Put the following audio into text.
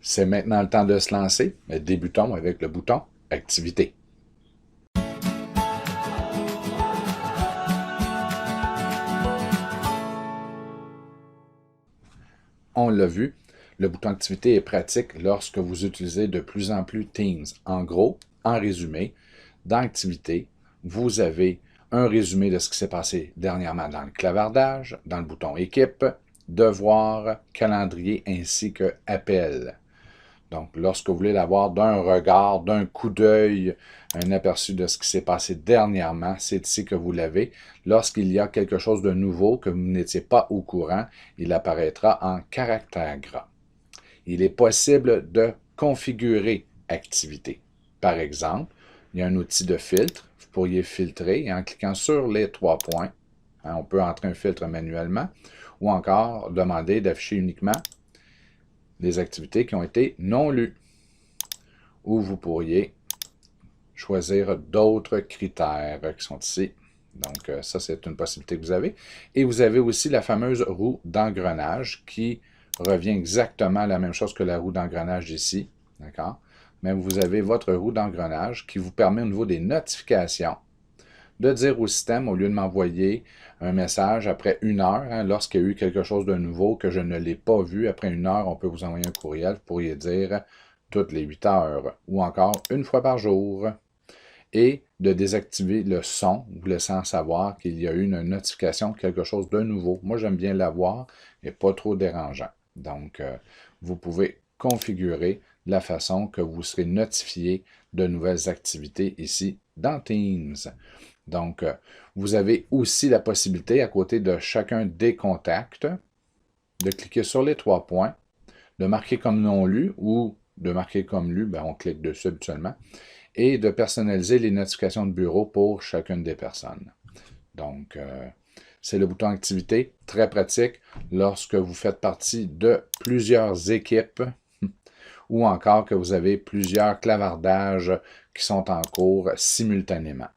C'est maintenant le temps de se lancer. Mais débutons avec le bouton Activité. On l'a vu, le bouton Activité est pratique lorsque vous utilisez de plus en plus Teams. En gros, en résumé, dans Activité, vous avez un résumé de ce qui s'est passé dernièrement dans le clavardage, dans le bouton Équipe, Devoir, Calendrier ainsi que Appel. Donc, lorsque vous voulez l'avoir d'un regard, d'un coup d'œil, un aperçu de ce qui s'est passé dernièrement, c'est ici que vous l'avez. Lorsqu'il y a quelque chose de nouveau que vous n'étiez pas au courant, il apparaîtra en caractère gras. Il est possible de configurer Activité. Par exemple, il y a un outil de filtre. Vous pourriez filtrer en cliquant sur les 3 points. On peut entrer un filtre manuellement ou encore demander d'afficher uniquement des activités qui ont été non lues. Ou vous pourriez choisir d'autres critères qui sont ici. Donc, ça, c'est une possibilité que vous avez. Et vous avez aussi la fameuse roue d'engrenage qui revient exactement à la même chose que la roue d'engrenage ici. D'accord? Mais vous avez votre roue d'engrenage qui vous permet au niveau des notifications de dire au système, au lieu de m'envoyer un message après 1 heure, lorsqu'il y a eu quelque chose de nouveau que je ne l'ai pas vu, après 1 heure, on peut vous envoyer un courriel, vous pourriez dire toutes les 8 heures, ou encore une fois par jour, et de désactiver le son, vous laissant savoir qu'il y a eu une notification, quelque chose de nouveau. Moi, j'aime bien l'avoir, et pas trop dérangeant. Donc, vous pouvez configurer la façon que vous serez notifié de nouvelles activités ici dans Teams. Donc, vous avez aussi la possibilité, à côté de chacun des contacts, de cliquer sur les 3 points, de marquer comme non lu ou de marquer comme lu, on clique dessus habituellement, et de personnaliser les notifications de bureau pour chacune des personnes. Donc, c'est le bouton Activité, très pratique lorsque vous faites partie de plusieurs équipes ou encore que vous avez plusieurs clavardages qui sont en cours simultanément.